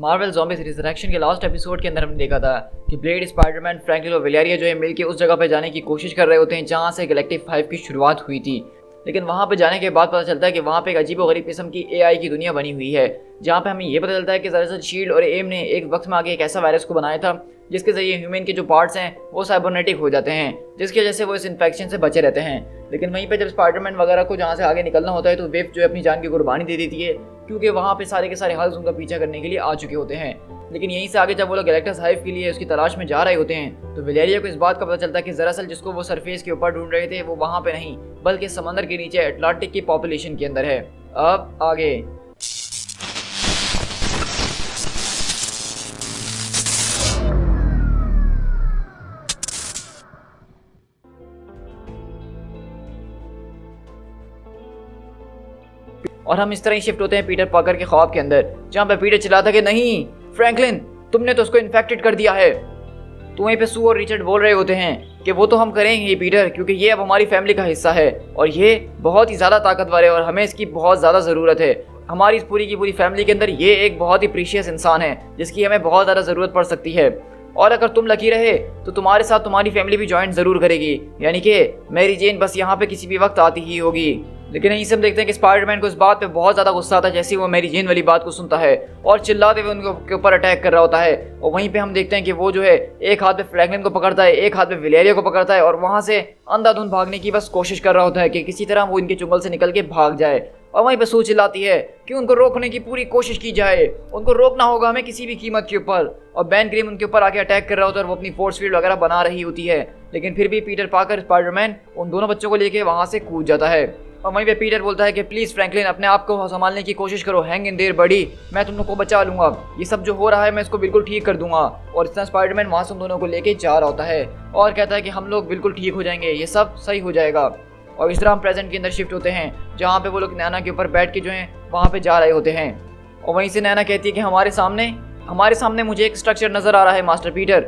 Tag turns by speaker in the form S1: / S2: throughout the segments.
S1: Marvel zombies resurrection के last episode के अंदर हमने देखा था कि ब्लेड, स्पाइडरमैन, फ्रैंकलिन और वेलेरिया जो है मिलकर उस जगह पे जाने की कोशिश कर रहे होते हैं जहां से गैलेक्टिक 5 की शुरुआत हुई थी। लेकिन वहां पे जाने के बाद पता चलता है कि वहां पे एक अजीबोगरीब किस्म की एआई की दुनिया बनी हुई है, जहां पे हमें ये पता चलता है कि दरअसल शील्ड और एम ने एक वक्त में आगे एक ऐसा वायरस को बनाया था जिसके जरिए ह्यूमन के जो पार्ट्स हैं वो साइबरनेटिक हो जाते हैं, जिसकी वजह से वो इस इन्फेक्शन से बचे रहते हैं। लेकिन वहीं पे जब स्पाइडरमैन वगैरह को जहाँ से आगे निकलना होता है तो वेब जो है अपनी जान की कुर्बानी दे देती है, क्योंकि वहाँ पे सारे के सारे हल्स उनका पीछा करने के लिए आ चुके होते हैं। लेकिन यहीं से आगे जब वो लोग गैलेक्टस हाइव के लिए उसकी तलाश में जा रहे होते हैं तो वेलेरिया को इस बात का पता चलता है कि दरअसल जिसको वो सरफेस के ऊपर ढूंढ रहे थे वो वहाँ पे नहीं बल्कि समंदर के नीचे अटलांटिक की पॉपुलेशन के अंदर है। अब आगे और हम इस तरह ही शिफ्ट होते हैं पीटर पार्कर के ख्वाब के अंदर, जहाँ पे पीटर चिल्लाता कि नहीं फ्रैंकलिन, तुमने तो उसको इन्फेक्टेड कर दिया है। तो वहीं पे सू और रिचर्ड बोल रहे होते हैं कि वो तो हम करेंगे ही पीटर, क्योंकि ये अब हमारी फैमिली का हिस्सा है और ये बहुत ही ज़्यादा ताकतवर है और हमें इसकी बहुत ज़्यादा ज़रूरत है। हमारी इस पूरी की पूरी फैमिली के अंदर ये एक बहुत ही प्रीशियस इंसान है जिसकी हमें बहुत ज़्यादा ज़रूरत पड़ सकती है। और अगर तुम लकी रहे तो तुम्हारे साथ तुम्हारी फैमिली भी ज्वाइन ज़रूर करेगी, यानी कि मैरी जेन बस यहाँ पे किसी भी वक्त आती ही होगी। लेकिन यहीं से हम देखते हैं कि स्पाइडरमैन को इस बात पे बहुत ज़्यादा गुस्सा आता है जैसे वो मैरी जेन वाली बात को सुनता है और चिल्लाते हुए उनके ऊपर अटैक कर रहा होता है। और वहीं पे हम देखते हैं कि वो जो है एक हाथ में फ्रैंकलिन को पकड़ता है, एक हाथ में वेलेरिया को पकड़ता है और वहाँ से अंधाधुंध भागने की बस कोशिश कर रहा होता है कि किसी तरह वो इनके चुंगल से निकल के भाग जाए। और वहीं पे सू चिल्लाती है कि उनको रोकने की पूरी कोशिश की जाए, उनको रोकना होगा हमें किसी भी कीमत के ऊपर। और बैन ग्रिम उनके ऊपर आके अटैक कर रहा होता है और वो अपनी फोर्स फील्ड वगैरह बना रही होती है, लेकिन फिर भी पीटर पार्कर स्पाइडरमैन उन दोनों बच्चों को लेके वहाँ से कूद जाता है। और वहीं पे पीटर बोलता है कि प्लीज़ फ्रैंकलिन, अपने आप को संभालने की कोशिश करो, हैंग इन देयर बडी, मैं तुम लोग को बचा लूंगा, ये सब जो हो रहा है मैं इसको बिल्कुल ठीक कर दूंगा। और इस तरह स्पाइडरमैन वहाँ से उन दोनों को लेके जा रहा होता है और कहता है कि हम लोग बिल्कुल ठीक हो जाएंगे, ये सब सही हो जाएगा। और इस तरह हम प्रेजेंट के अंदर शिफ्ट होते हैं जहाँ पे वो लोग नैना के ऊपर बैठ के जो है वहाँ पे जा रहे होते हैं। और वहीं से नैना कहती है कि हमारे सामने मुझे एक स्ट्रक्चर नज़र आ रहा है मास्टर पीटर।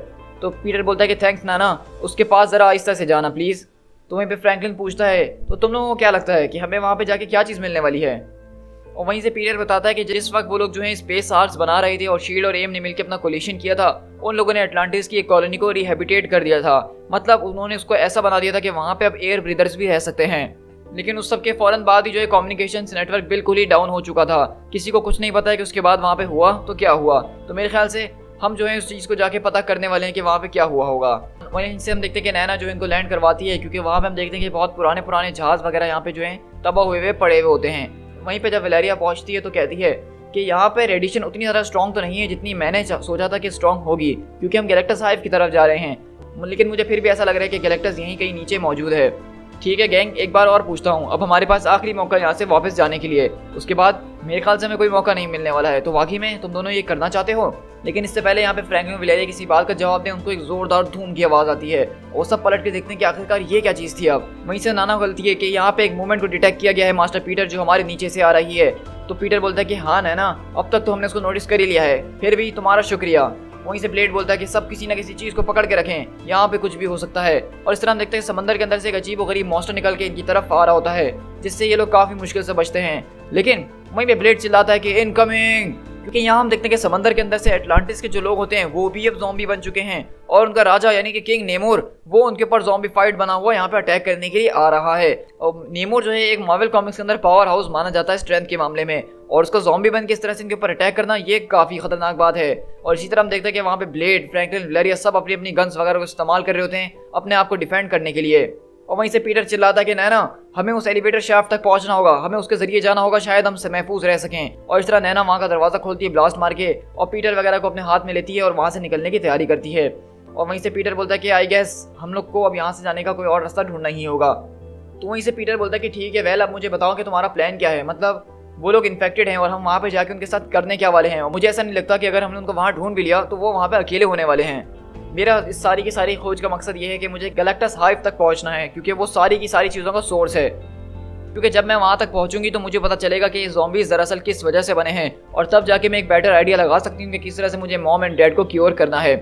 S1: तो पीटर बोलता है कि थैंक्स नैना, उसके पास ज़रा आहिस्ता से जाना प्लीज़। तो वहीं पे फ्रैंकलिन पूछता है तो तुम लोगों को क्या लगता है कि हमें वहाँ पे जाके क्या चीज़ मिलने वाली है। और वहीं से पीटर बताता है कि जिस वक्त वो लोग जो है स्पेस आर्ट्स बना रहे थे और शील्ड और एम ने मिलकर अपना कोलिशन किया था, उन लोगों ने अटलांटिस की एक कॉलोनी को रिहेबिटेट कर दिया था। मतलब उन्होंने उसको ऐसा बना दिया था कि वहाँ पे अब एयर ब्रीदर्स भी रह सकते हैं। लेकिन उस सब के फौरन बाद ही जो है कम्युनिकेशन नेटवर्क बिल्कुल ही डाउन हो चुका था, किसी को कुछ नहीं पता है कि उसके बाद वहाँ पे हुआ तो क्या हुआ। तो मेरे ख्याल से हम जो है उस चीज़ को जाके पता करने वाले हैं कि वहाँ पे क्या हुआ होगा। वहीं से हम देखते हैं कि नैना जो है इनको लैंड करवाती है, क्योंकि वहाँ पे हम देखते हैं कि बहुत पुराने जहाज़ वगैरह यहाँ पे जो है तबाह हुए पड़े हुए होते हैं। वहीं पे जब वेलेरिया पहुँचती है तो कहती है कि यहाँ पे रेडिएशन उतनी ज़्यादा स्ट्रॉन्ग तो नहीं है जितनी मैंने सोचा था कि स्ट्रॉन्ग होगी, क्योंकि हम गैलेक्टस हाइव की तरफ जा रहे हैं। लेकिन मुझे फिर भी ऐसा लग रहा है कि गैलेक्टस यहीं कहीं नीचे मौजूद है। ठीक है गैंग, एक बार और पूछता हूँ, अब हमारे पास आखिरी मौका यहाँ से वापस जाने के लिए, उसके बाद मेरे ख्याल से हमें कोई मौका नहीं मिलने वाला है। तो वाकई में तुम दोनों ये करना चाहते हो? लेकिन इससे पहले यहाँ पे फ्रैंकलिन वेलेरिया किसी बात का जवाब दें, उनको एक जोरदार धूम की आवाज़ आती है और सब पलट के देखते हैं कि आखिरकार ये क्या चीज़ थी। अब वहीं से नाना गलती है कि यहाँ पे एक मूवमेंट को डिटेक्ट किया गया है मास्टर पीटर, जो हमारे नीचे से आ रही है। तो पीटर बोलता है कि हाँ नैना, अब तक तो हमने उसको नोटिस कर ही लिया है, फिर भी तुम्हारा शुक्रिया। वहीं से ब्लेड बोलता है कि सब किसी न किसी चीज़ को पकड़ के रखें, यहाँ पे कुछ भी हो सकता है। और इस तरह हम देखते हैं समंदर के अंदर से एक अजीब व गरीब मॉन्स्टर निकल के इनकी तरफ आ रहा होता है, जिससे ये लोग काफ़ी मुश्किल से बचते हैं। लेकिन वहीं पे ब्लेड चिल्लाता है कि इनकमिंग, क्योंकि यहाँ हम देखते हैं कि समंदर के अंदर से अटलांटिस के जो लोग होते हैं वो भी अब ज़ॉम्बी बन चुके हैं और उनका राजा यानी कि किंग नेमोर वो उनके ऊपर ज़ॉम्बी फाइट बना हुआ यहाँ पे अटैक करने के लिए आ रहा है। और नेमोर जो है एक मार्वल कॉमिक्स के अंदर पावर हाउस माना जाता है स्ट्रेंथ के मामले में, और उसको ज़ॉम्बी बन के इस तरह से इनके ऊपर अटैक करना ये काफ़ी खतरनाक बात है। और इसी तरह हम देखते हैं कि वहाँ पे ब्लेड, फ्रैंकलिन, वेलेरिया सब अपनी अपनी गन्स वगैरह को इस्तेमाल कर रहे होते हैं अपने आप को डिफेंड करने के लिए। और वहीं से पीटर चिल्लाता है कि नैना, हमें उस एलिवेटर शाफ्ट तक पहुंचना होगा, हमें उसके जरिए जाना होगा, शायद हम महफूज रह सकें। और इस तरह नैना वहाँ का दरवाज़ा खोलती है ब्लास्ट मार के और पीटर वगैरह को अपने हाथ में लेती है और वहाँ से निकलने की तैयारी करती है। और वहीं से पीटर बोलता है कि आई गेस हम लोग को अब यहाँ से जाने का कोई और रास्ता ढूंढना ही होगा। तो वहीं से पीटर बोलता है कि ठीक है वेल, अब मुझे बताओ कि तुम्हारा प्लान क्या है, मतलब वो लोग इन्फेक्टेड हैं और हम वहाँ पे जाके उनके साथ करने क्या वाले हैं। और मुझे ऐसा नहीं लगता कि अगर हमने उनको वहाँ ढूंढ भी लिया तो वो वहाँ पे अकेले होने वाले हैं। मेरा इस सारी की सारी खोज का मकसद ये है कि मुझे गैलेक्टस हाइव तक पहुंचना है, क्योंकि वो सारी की सारी चीज़ों का सोर्स है। क्योंकि जब मैं वहां तक पहुंचूंगी तो मुझे पता चलेगा कि ज़ॉम्बीज़ दरअसल किस वजह से बने हैं, और तब जाके मैं एक बेटर आइडिया लगा सकती हूँ कि किस तरह से मुझे मॉम एंड डैड को क्योर करना है।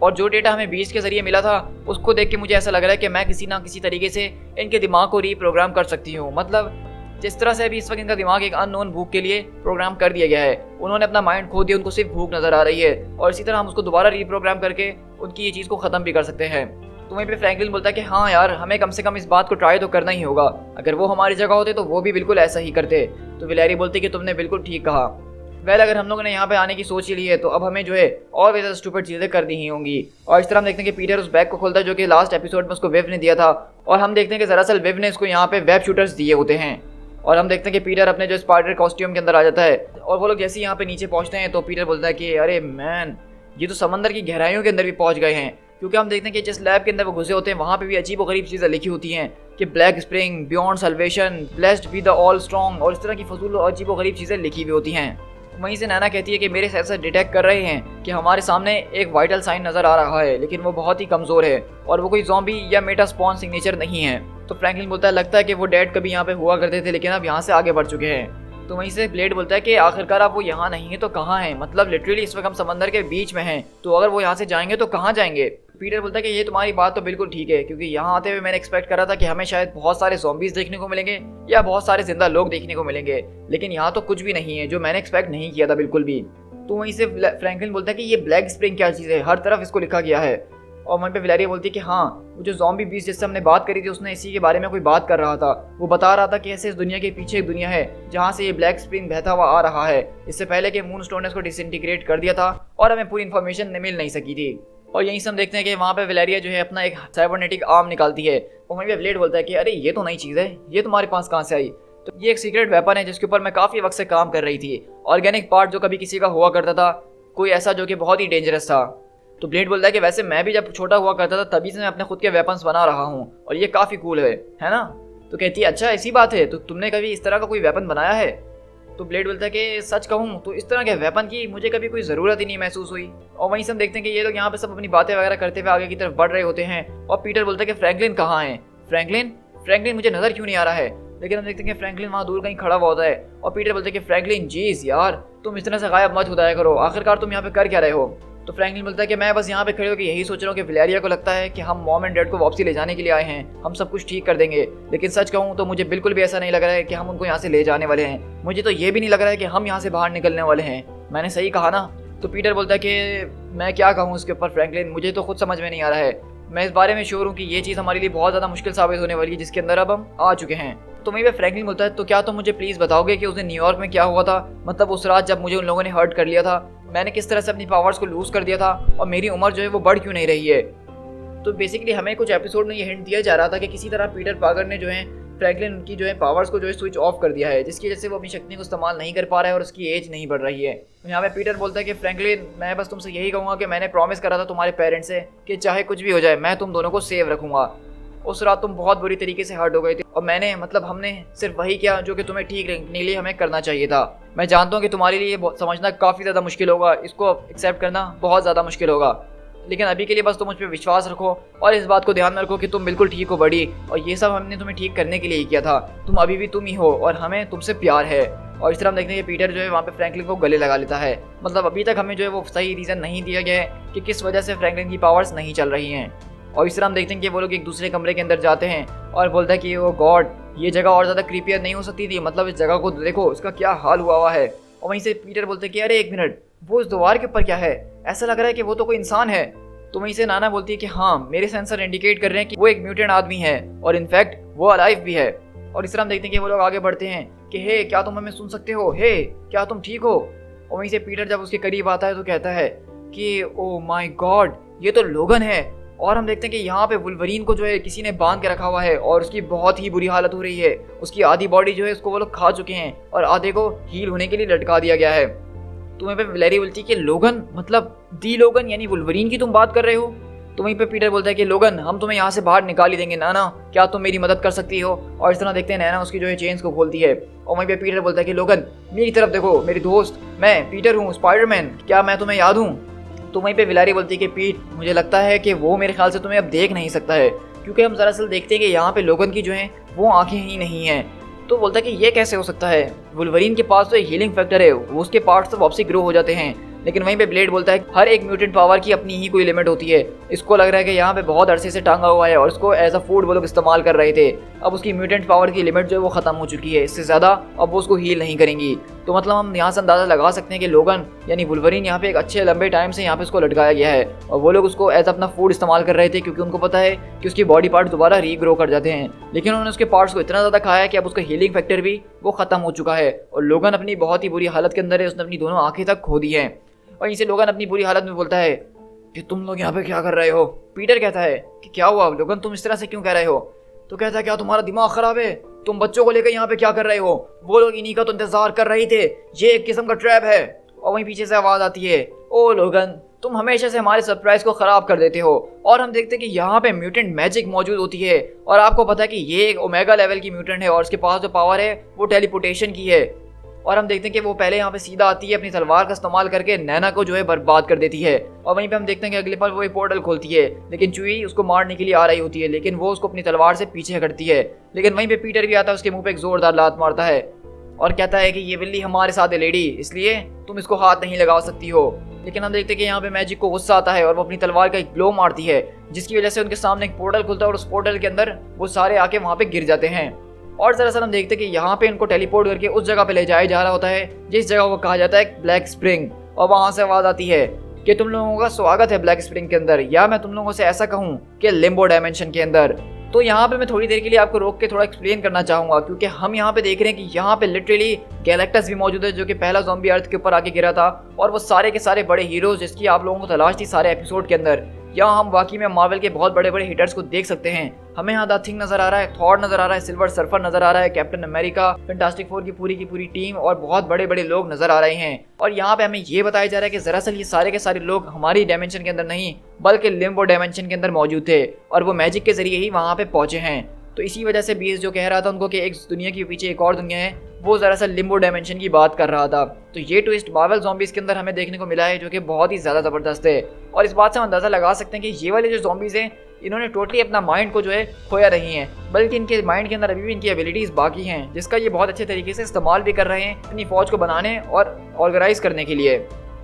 S1: और जो डेटा हमें बीज के जरिए मिला था उसको देख के मुझे ऐसा लग रहा है कि मैं किसी ना किसी तरीके से इनके दिमाग को रीप्रोग्राम कर सकती हूँ। मतलब जिस तरह से अभी इस वक्त इनका दिमाग एक अननोन भूख के लिए प्रोग्राम कर दिया गया है, उन्होंने अपना माइंड खो दिया, उनको सिर्फ भूख नजर आ रही है और इसी तरह हम उसको दोबारा रीप्रोग्राम करके उनकी ये चीज़ को ख़त्म भी कर सकते हैं। तो वहीं पे फ्रैंकलिन बोलता है कि हाँ यार, हमें कम से कम इस बात को ट्राई तो करना ही होगा, अगर वो हमारी जगह होते तो वो भी बिल्कुल ऐसा ही करते। तो वैलेरी बोलती कि तुमने बिल्कुल ठीक कहा। वेल, अगर हम लोगों ने यहाँ पे आने की सोच ही ली है तो अब हमें जो है और भी ज़्यादा स्टूपिड चीज़ें करनी ही होंगी। और इस तरह हम देखते हैं कि पीटर उस बैग को खोलता है जो कि लास्ट एपिसोड में उसको वेव ने दिया था, और हम देखते हैं कि दरअसल वेव ने इसको यहाँ पे वेब शूटर्स दिए होते हैं। और हम देखते हैं कि पीटर अपने जो स्पाइडर कॉस्ट्यूम के अंदर आ जाता है और वो लोग जैसे ही यहाँ पे नीचे पहुँचते हैं तो पीटर बोलता है कि अरे मैन, ये तो समंदर की गहराइयों के अंदर भी पहुँच गए हैं। क्योंकि हम देखते हैं कि जिस लैब के अंदर वो घुसे होते हैं वहाँ पे भी अजीब और गरीब चीज़ें लिखी होती हैं कि black spring, beyond salvation, blessed be the all strong, और इस तरह की फजूल और अजीब और गरीब चीज़ें लिखी हुई होती हैं। वहीं से नैना कहती है कि मेरे सेंसर डिटेक्ट कर रहे हैं कि हमारे सामने एक वाइटल साइन नज़र आ रहा है, लेकिन वो बहुत ही कमज़ोर है और वो कोई ज़ॉम्बी या मेटास्पॉन सिग्नेचर नहीं है। तो फ्रैंकलिन बोलता है लगता है कि वो डैड कभी यहाँ पे हुआ करते थे लेकिन अब यहाँ से आगे बढ़ चुके हैं। तो वहीं से ब्लेड बोलता है कि आखिरकार आप वो यहाँ नहीं है तो कहाँ हैं, मतलब लिटरली इस वक्त हम समंदर के बीच में हैं, तो अगर वो यहाँ से जाएंगे तो कहाँ जाएंगे। पीटर बोलता है कि ये तुम्हारी बात तो बिल्कुल ठीक है, क्योंकि यहाँ आते हुए मैंने एक्सपेक्ट करा था कि हमें शायद बहुत सारे ज़ॉम्बीज़ देखने को मिलेंगे या बहुत सारे जिंदा लोग देखने को मिलेंगे, लेकिन यहाँ तो कुछ भी नहीं है, जो मैंने एक्सपेक्ट नहीं किया था बिल्कुल भी। तो वहीं से फ्रैंकलिन बोलता है कि ये ब्लैक स्प्रिंग क्या चीज़ है, हर तरफ इसको लिखा गया है। और वहीं पे वैलेरी बोलती है कि हाँ, वो जो ज़ॉम्बी बीस्ट जिससे हमने बात करी थी उसने इसी के बारे में कोई बात कर रहा था, वो बता रहा था कि ऐसे इस दुनिया के पीछे एक दुनिया है जहाँ से ये ब्लैक स्प्रिंग बहता हुआ आ रहा है, इससे पहले कि मूनस्टोन ने इसको डिसइंटीग्रेट कर दिया था और हमें पूरी इन्फॉर्मेशन मिल नहीं सकी थी। और यहीं से हम देखते हैं कि वहाँ पे वैलेरिया जो है अपना एक साइबरनेटिक आर्म निकालती है और वहीं पे ब्लेड बोलता है कि अरे ये तो नई चीज़ है, ये तुम्हारे पास कहाँ से आई। तो ये एक सीक्रेट वेपन है जिसके ऊपर मैं काफ़ी वक्त से काम कर रही थी, ऑर्गेनिक पार्ट जो कभी किसी का हुआ करता था, कोई ऐसा जो कि बहुत ही डेंजरस था। तो ब्लेड बोलता है कि वैसे मैं भी जब छोटा हुआ करता था तभी से मैं अपने खुद के वेपन्स बना रहा हूँ और ये काफ़ी कूल है ना। तो कहती है अच्छा ऐसी बात है, तो तुमने कभी इस तरह का कोई वेपन बनाया है। तो ब्लेड बोलता है कि सच कहूँ तो इस तरह के वेपन की मुझे कभी कोई ज़रूरत ही नहीं महसूस हुई। और वहीं से हम देखते हैं कि ये लोग यहाँ पे सब अपनी बातें वगैरह करते हुए आगे की तरफ बढ़ रहे होते हैं और पीटर बोलता है कि फ्रैंकलिन कहाँ है, फ्रैंकलिन मुझे नज़र क्यों नहीं आ रहा है। लेकिन हम देखते हैं कि फ्रैंकलिन वहाँ दूर कहीं खड़ा हुआ होता है और पीटर बोलता है कि फ्रैंकलिन जीज यार, तुम इस तरह से गायब मत हो जाया करो, आखिरकार तुम यहाँ पे कर क्या रहे हो। तो फ्रैंकलिन बोलता है कि मैं बस यहाँ पे खड़े होकर यही सोच रहा हूँ कि वैलेरिया को लगता है कि हम मॉम एंड डैड को वापसी ले जाने के लिए आए हैं, हम सब कुछ ठीक कर देंगे, लेकिन सच कहूँ तो मुझे बिल्कुल भी ऐसा नहीं लग रहा है कि हम उनको यहाँ से ले जाने वाले हैं। मुझे तो ये भी नहीं लग रहा है कि हम यहाँ से बाहर निकलने वाले हैं। मैंने सही कहा ना। तो पीटर बोलता है कि मैं क्या कहूँ उसके ऊपर फ्रैंकलिन, मुझे तो खुद समझ में नहीं आ रहा है। मैं इस बारे में श्योर हूँ कि ये चीज़ हमारे लिए बहुत ज़्यादा मुश्किल साबित होने वाली है जिसके अंदर अब हम आ चुके हैं। तो वहीं पे फ्रैंकलिन बोलता है तो क्या तुम मुझे प्लीज़ बताओगे कि उस दिन न्यूयॉर्क में क्या हुआ था, मतलब उस रात जब मुझे उन लोगों ने हर्ट कर लिया था, मैंने किस तरह से अपनी पावर्स को लूज़ कर दिया था और मेरी उम्र जो है वो बढ़ क्यों नहीं रही है। तो बेसिकली हमें कुछ एपिसोड में ये हिंट दिया जा रहा था कि किसी तरह पीटर पार्कर ने जो है फ्रैंकलिन की जो है पावर्स को जो है स्विच ऑफ कर दिया है, जिसकी वजह से वो अपनी शक्ति को इस्तेमाल नहीं कर पा रहा है और उसकी एज नहीं बढ़ रही है। तो यहाँ पे पीटर बोलता है कि फ्रैंकलिन मैं बस तुमसे यही कहूँगा कि मैंने प्रॉमिस करा था तुम्हारे पेरेंट्स से कि चाहे कुछ भी हो जाए मैं तुम दोनों को सेव रखूँगा। उस रात तुम बहुत बुरी तरीके से हर्ट हो गए थे और मैंने हमने सिर्फ वही किया जो कि तुम्हें ठीक रखने के लिए हमें करना चाहिए था। मैं जानता हूँ कि तुम्हारे लिए समझना काफ़ी ज़्यादा मुश्किल होगा, इसको एक्सेप्ट करना बहुत ज़्यादा मुश्किल होगा, लेकिन अभी के लिए बस तुम मुझ पर विश्वास रखो और इस बात को ध्यान में रखो कि तुम बिल्कुल ठीक हो बड़ी, और ये सब हमने तुम्हें ठीक करने के लिए ही किया था, तुम अभी भी तुम ही हो और हमें तुमसे प्यार है। और इस तरह हम देखते हैं कि पीटर जो है वहाँ पे फ्रैंकलिन को गले लगा लेता है। मतलब अभी तक हमें जो है वो सही रीज़न नहीं दिया गया है कि किस वजह से फ्रैंकलिन की पावर्स नहीं चल रही हैं। और इस तरह हम देखते हैं कि वो लोग एक दूसरे कमरे के अंदर जाते हैं और बोलता है कि ओ गॉड, ये जगह और ज़्यादा क्रीपियर नहीं हो सकती थी, मतलब इस जगह को देखो, इसका क्या हाल हुआ है। और वहीं से पीटर बोलते हैं कि अरे एक मिनट, वो इस दीवार के ऊपर क्या है, ऐसा लग रहा है कि वो तो कोई इंसान है। तो वहीं से नाना बोलती है कि हाँ, मेरे सेंसर इंडिकेट कर रहे हैं कि वो एक म्यूटेंट आदमी है और इनफैक्ट वो अलाइव भी है। और इस तरह हम देखते हैं कि वो लोग आगे बढ़ते हैं कि हे क्या तुम हमें सुन सकते हो, हे क्या तुम ठीक हो। और वहीं से पीटर जब उसके करीब आता है तो कहता है कि ओ माय गॉड, ये तो लोगन है। और हम देखते हैं कि यहाँ पे वुल्वरीन को जो है किसी ने बांध के रखा हुआ है और उसकी बहुत ही बुरी हालत हो रही है, उसकी आधी बॉडी जो है उसको वो लोग खा चुके हैं और आधे को हील होने के लिए लटका दिया गया है। तुम्हें पे वैलेरी बोलती है कि लोगन, मतलब दी लोगन यानी वुल्वरीन की तुम बात कर रहे हो। तो वहीं पे पीटर बोलता है कि लोगन, हम तुम्हें यहाँ से बाहर निकाल ही देंगे, नाना क्या तुम मेरी मदद कर सकती हो। और इस तरह देखते हैं नैना उसकी जो है चेन्स को खोलती है और वहीं पे पीटर बोलता है कि लोगन मेरी तरफ देखो, मेरी दोस्त, मैं पीटर हूँ, स्पाइडरमैन, क्या मैं तुम्हें याद हूँ। तो वहीं पे वैलेरी बोलती है कि पीट, मुझे लगता है कि वो मेरे ख्याल से तुम्हें अब देख नहीं सकता है, क्योंकि हम दरअसल देखते हैं कि यहाँ पे लोगन की जो है वो आंखें ही नहीं हैं। तो बोलता है कि ये कैसे हो सकता है, वुल्वरीन के पास तो एक हीलिंग फैक्टर है, वो उसके पार्ट्स तो वापसी ग्रो हो जाते हैं, लेकिन वहीं पे ब्लेड बोलता है हर एक म्यूटेंट पावर की अपनी ही कोई लिमिट होती है। इसको लग रहा है कि यहाँ पे बहुत अरसे से टांगा हुआ है और इसको एज अ फूड वो लोग इस्तेमाल कर रहे थे। अब उसकी म्यूटेंट पावर की लिमिट जो है वो खत्म हो चुकी है, इससे ज़्यादा अब वो उसको हील नहीं करेंगी। तो मतलब हम यहाँ से अंदाज़ा लगा सकते हैं कि लोगन यानी वुल्वरीन यहाँ पे एक अच्छे लंबे टाइम से यहाँ पे उसको लटकाया गया है और वो लोग उसको एज अपना फूड इस्तेमाल कर रहे थे, क्योंकि उनको पता है कि उसकी बॉडी पार्ट दोबारा रीग्रो कर जाते हैं। लेकिन उन्होंने उसके पार्ट्स को इतना ज़्यादा खाया है कि अब उसका हीलिंग फैक्टर भी वो ख़त्म हो चुका है और लोगन अपनी बहुत ही बुरी हालत के अंदर है। उसने अपनी दोनों आंखें तक खो दी हैं और इसे लोगन अपनी बुरी हालत में बोलता है कि तुम लोग यहाँ पे क्या कर रहे हो। पीटर कहता है कि क्या हुआ लोगन, तुम इस तरह से क्यों कह रहे हो। तो कहता है क्या तुम्हारा दिमाग खराब है, तुम बच्चों को लेकर यहाँ पे क्या कर रहे हो, वो लोग इन्हीं का तो इंतजार कर रहे थे, ये एक किस्म का ट्रैप है। और वहीं पीछे से आवाज़ आती है ओ लोगन तुम हमेशा से हमारे सरप्राइज को ख़राब कर देते हो। और हम देखते हैं कि यहाँ पे म्यूटेंट मैजिक मौजूद होती है और आपको पता है कि ये एक ओमेगा लेवल की म्यूटेंट है और उसके पास जो पावर है वो टेलीपोर्टेशन की है। और हम देखते हैं कि वो पहले यहाँ पे सीधा आती है, अपनी तलवार का इस्तेमाल करके नैना को जो है बर्बाद कर देती है। और वहीं पे हम देखते हैं कि अगले पल वो एक पोर्टल खोलती है, लेकिन चुई उसको मारने के लिए आ रही होती है, लेकिन वो उसको अपनी तलवार से पीछे करती है। लेकिन वहीं पे पीटर भी आता है, उसके मुंह पे एक जोरदार लात मारता है और कहता है कि ये बिल्ली हमारे साथ है लेडी, इसलिए तुम इसको हाथ नहीं लगा सकती हो। लेकिन हम देखते हैं कि यहाँ पे मैजिक को गुस्सा आता है और वो अपनी तलवार का एक ब्लो मारती है, जिसकी वजह से उनके सामने एक पोर्टल खुलता है और उस पोर्टल के अंदर वो सारे आके वहाँ पे गिर जाते हैं। और दरअसल हम देखते हैं कि यहाँ पे इनको टेलीपोर्ट करके उस जगह पे ले जाया जा रहा होता है जिस जगह को कहा जाता है ब्लैक स्प्रिंग। और वहाँ से आवाज़ आती है कि तुम लोगों का स्वागत है ब्लैक स्प्रिंग के अंदर, या मैं तुम लोगों से ऐसा कहूँ कि लिम्बो डायमेंशन के अंदर। तो यहाँ पे मैं थोड़ी देर के लिए आपको रोक के थोड़ा एक्सप्लेन करना चाहूँगा, क्योंकि हम यहाँ पे देख रहे हैं कि यहाँ पे लिटरली गैलेक्टस भी मौजूद है, जो कि पहला ज़ॉम्बी अर्थ के ऊपर आके गिरा था, और वो सारे के सारे बड़े हीरोज जिसकी आप लोगों को तलाश थी सारे एपिसोड के अंदर। यहाँ हम वाकई में मार्वल के बहुत बड़े बड़े हिटर्स को देख सकते हैं। हमें यहाँ द थिंग नजर आ रहा है, थॉर नजर आ रहा है, सिल्वर सर्फर नजर आ रहा है, कैप्टन अमेरिका, फैंटास्टिक फोर की पूरी टीम और बहुत बड़े बड़े लोग नजर आ रहे हैं। और यहाँ पे हमें ये बताया जा रहा है कि दरअसल ये सारे के सारे लोग हमारी डायमेंशन के अंदर नहीं बल्कि लिम्बो डायमेंशन के अंदर मौजूद थे और वो मैजिक के जरिए ही वहाँ पे पहुंचे हैं। तो इसी वजह से बीस जो कह रहा था उनको कि एक दुनिया के पीछे एक और दुनिया है, वो दरअसल लिम्बो डायमेंशन की बात कर रहा था। तो ये ट्विस्ट मार्वल ज़ॉम्बीज़ के अंदर हमें देखने को मिला है, जो कि बहुत ही ज़्यादा ज़बरदस्त है। और इस बात से हम अंदाज़ा लगा सकते हैं कि ये वाले जो ज़ॉम्बीज़ हैं इन्होंने टोटली अपना माइंड को जो है खोया नहीं है, बल्कि इनके माइंड के अंदर अभी भी इनकी एबिलिटीज़ बाकी हैं, जिसका ये बहुत अच्छे तरीके से इस्तेमाल भी कर रहे हैं अपनी फ़ौज को बनाने और ऑर्गेनाइज करने के लिए।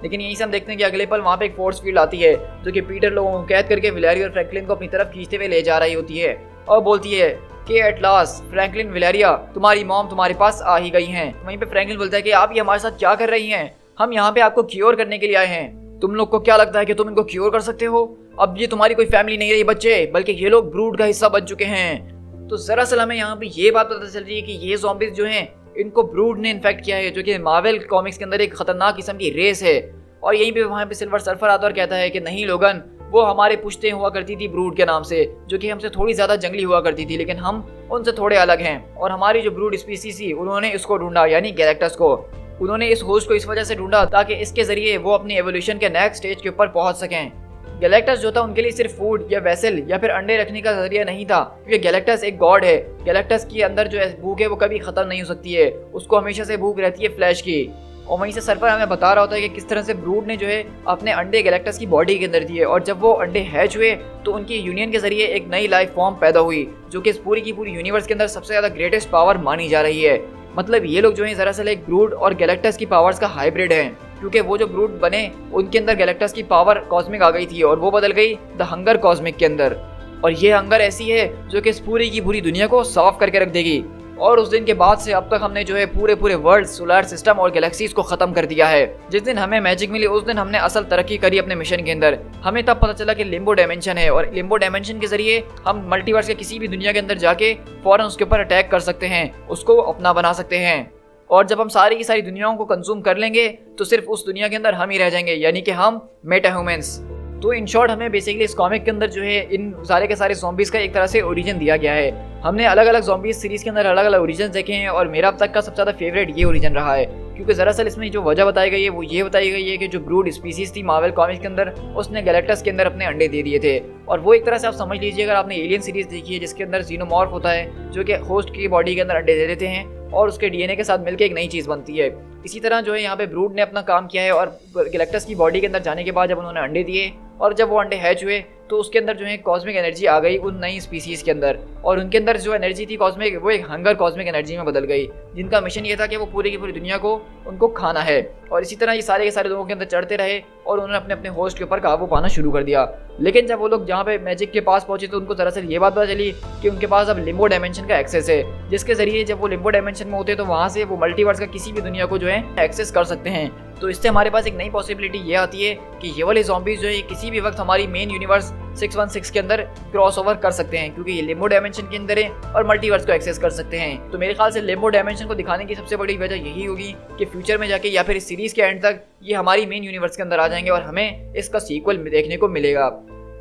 S1: लेकिन यहीं से हम देखते हैं कि अगले पल वहाँ पे एक फोर्स फील्ड आती है, जो कि पीटर लोगों को कैद करके विलेरिया और फ्रैंकलिन को अपनी तरफ खींचते हुए ले जा रही होती है और बोलती है कि एट लास्ट फ्रैंकलिन, विलेरिया, तुम्हारी मॉम तुम्हारे पास आ ही गई हैं। वहीं पे फ्रैंकलिन बोलता है कि आप ये हमारे साथ क्या कर रही हैं, हम यहाँ पे आपको क्योर करने के लिए आए हैं। तुम लोग को क्या लगता है कि तुम इनको क्योर कर सकते हो? अब ये तुम्हारी कोई फैमिली नहीं रही बच्चे, बल्कि ये लोग ब्रूड का हिस्सा बन चुके हैं। तो दरअसल हमें यहाँ पे ये बात पता चल रही है कि ये ज़ॉम्बीज़ जो हैं इनको ब्रूड ने इन्फेक्ट किया है, जो कि मार्वल कॉमिक्स के अंदर एक खतरनाक किस्म की रेस है। और यहीं पे वहाँ पे सिल्वर सर्फर आता और कहता है कि नहीं लोगन, वो हमारे पुश्तें हुआ करती थी ब्रूड के नाम से, जो कि हमसे थोड़ी ज़्यादा जंगली हुआ करती थी, लेकिन हम उनसे थोड़े अलग हैं। और हमारी जो ब्रूड स्पीसीज थी उन्होंने इसको ढूंढा, यानी गैलेक्टस को। उन्होंने इस होस्ट को इस वजह से ढूंढा ताकि इसके ज़रिए वो अपनी एवोल्यूशन के नेक्स्ट स्टेज के ऊपर पहुंच सकें। गैलेक्टस जो था उनके लिए सिर्फ फूड या वेसल या फिर अंडे रखने का जरिया नहीं था, क्योंकि गैलेक्टस एक गॉड है। गैलेक्टस के अंदर जो भूख है वो कभी ख़त्म नहीं हो सकती है, उसको हमेशा से भूख रहती है फ्लैश की। और वहीं से सर्फर हमें बता रहा होता है कि किस तरह से ब्रूड ने जो है अपने अंडे गैलेक्टस की बॉडी के अंदर दिए, और जब वो अंडे हैच हुए तो उनकी यूनियन के जरिए एक नई लाइफ फॉर्म पैदा हुई, जो कि इस पूरी की पूरी यूनिवर्स के अंदर सबसे ज़्यादा ग्रेटेस्ट पावर मानी जा रही है। मतलब ये लोग जो है दरअसल एक ब्रूड और गैलेक्टस की पावर्स का हाइब्रिड है, क्योंकि वो जो ब्रूड बने उनके अंदर गैलेक्टस की पावर कॉस्मिक आ गई थी और वो बदल गई द हंगर कॉस्मिक के अंदर। और ये हंगर ऐसी है जो कि इस पूरी की पूरी दुनिया को साफ करके रख देगी। और उस दिन के बाद से अब तक हमने जो है पूरे वर्ल्ड, सोलर सिस्टम और गैलेक्सीज को खत्म कर दिया है। जिस दिन हमें मैजिक मिली उस दिन हमने असल तरक्की करी अपने मिशन के अंदर। हमें तब पता चला कि लिम्बो डायमेंशन है, और लिम्बो डायमेंशन के जरिए हम मल्टीवर्स के किसी भी दुनिया के अंदर जाके फौरन उसके ऊपर अटैक कर सकते हैं, उसको अपना बना सकते हैं। और जब हम सारी की सारी दुनियाओं को कंज्यूम कर लेंगे तो सिर्फ उस दुनिया के अंदर हम ही रह जाएंगे, यानी कि हम मेटा ह्यूमंस। तो इन शॉर्ट हमें बेसिकली इस कॉमिक के अंदर जो है इन सारे के सारे ज़ॉम्बीज़ का एक तरह से ओरिजिन दिया गया है। हमने अलग अलग ज़ॉम्बीज़ सीरीज़ के अंदर अलग अलग ओरिजिन देखे हैं, और मेरा अब तक का सबसे ज़्यादा फेवरेट ये ओरिजिन रहा है, क्योंकि दरअसल इसमें जो वजह बताई गई है वो ये बताई गई है कि जो ब्रूड स्पीसीज़ थी मार्वल कॉमिक्स के अंदर, उसने गैलेक्टस के अंदर अपने अंडे दे दिए थे। और वो एक तरह से आप समझ लीजिए, अगर आपने एलियन सीरीज़ देखी है जिसके अंदर जीनोमॉर्फ होता है, जो कि होस्ट की बॉडी के अंदर अंडे दे देते हैं और उसके डीएनए के साथ मिलकर एक नई चीज़ बनती है, इसी तरह जो है यहाँ पे ब्रूड ने अपना काम किया है और गैलेक्टस की बॉडी के अंदर जाने के बाद जब उन्होंने अंडे दिए और जब वो अंडे हैच हुए तो उसके अंदर जो है कॉस्मिक एनर्जी आ गई उन नई स्पीसीज के अंदर, और उनके अंदर जो एनर्जी थी कॉस्मिक, वो एक हंगर कॉस्मिक एनर्जी में बदल गई, जिनका मिशन ये था कि वो पूरी की पूरी दुनिया को उनको खाना है। और इसी तरह ये सारे के सारे लोगों के अंदर चढ़ते रहे और उन्होंने अपने अपने होस्ट के ऊपर काबू पाना शुरू कर दिया। लेकिन जब वो लोग जहाँ पे मैजिक के पास पहुंचे तो उनको दरअसल ये बात पता चली कि उनके पास अब लिम्बो डायमेंशन का एक्सेस है, जिसके जरिए जब वो लिम्बो डायमेंशन में होते हैं तो वहाँ से वो मल्टीवर्स का किसी भी दुनिया को जो है एक्सेस कर सकते हैं। तो इससे हमारे पास एक नई पॉसिबिलिटी ये आती है कि ये वाले ज़ॉम्बीज़ जो है किसी भी वक्त हमारी मेन यूनिवर्स 616 के अंदर क्रॉस ओवर कर सकते हैं, क्योंकि ये लिम्बो डायमेंशन के अंदर है और मल्टीवर्स को एक्सेस कर सकते हैं। तो मेरे ख्याल से लिम्बो डायमेंशन को दिखाने की सबसे बड़ी वजह यही होगी कि फ्यूचर में जाके या फिर इस सीरीज के एंड तक ये हमारी मेन यूनिवर्स के अंदर आ जाएंगे और हमें इसका सीक्वल देखने को मिलेगा।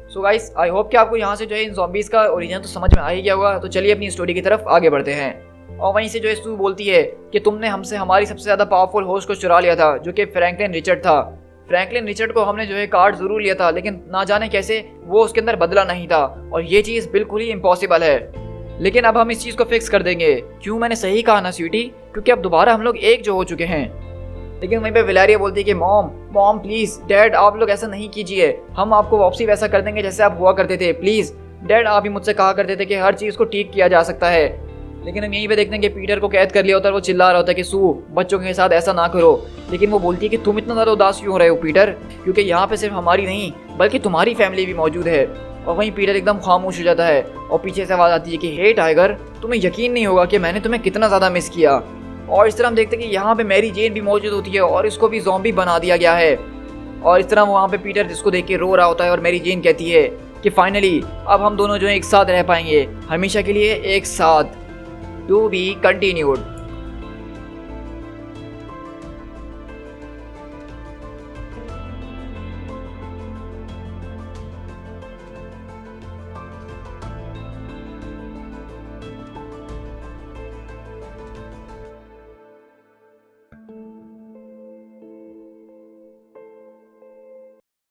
S1: सो गाइस, आई होप कि आपको यहाँ से जो है इन ज़ॉम्बीज़ का ओरिजिन तो समझ में आ ही गया होगा। तो चलिए अपनी स्टोरी की तरफ आगे बढ़ते हैं। और वहीं से जो है सू बोलती है कि तुमने हमसे हमारी सबसे ज़्यादा पावरफुल होस्ट को चुरा लिया था, जो कि फ्रैंकलिन रिचर्ड था। फ्रैंकलिन रिचर्ड को हमने जो है कार्ड जरूर लिया था, लेकिन ना जाने कैसे वो उसके अंदर बदला नहीं था, और ये चीज़ बिल्कुल ही इम्पॉसिबल है। लेकिन अब हम इस चीज़ को फिक्स कर देंगे। क्यों? मैंने सही कहा ना स्वीटी, क्योंकि अब दोबारा हम लोग एक जो हो चुके हैं। लेकिन वहीं पे विलारिया बोलती है कि मॉम प्लीज़, डैड आप लोग ऐसा नहीं कीजिए, हम आपको वापसी वैसा कर देंगे जैसे आप हुआ करते थे। प्लीज़ डैड, आप ही मुझसे कहा करते थे कि हर चीज़ को ठीक किया जा सकता है। लेकिन हम यहीं पे देखते हैं कि पीटर को कैद कर लिया होता है, वो चिल्ला रहा होता है कि सू बच्चों के साथ ऐसा ना करो। लेकिन वो बोलती है कि तुम इतना ज़्यादा उदास क्यों हो रहे हो पीटर, क्योंकि यहाँ पे सिर्फ हमारी नहीं बल्कि तुम्हारी फैमिली भी मौजूद है। और वहीं पीटर एकदम खामोश हो जाता है और पीछे से आवाज़ आती है कि हे टाइगर, तुम्हें यकीन नहीं होगा कि मैंने तुम्हें कितना ज़्यादा मिस किया। और इस तरह हम देखते हैं कि यहाँ पे मैरी जेन भी मौजूद होती है और इसको भी ज़ॉम्बी बना दिया गया है। और इस तरह वहाँ पे पीटर जिसको देख के रो रहा होता है और मैरी जेन कहती है कि फाइनली अब हम दोनों जो है एक साथ रह पाएंगे, हमेशा के लिए एक साथ। To be continued.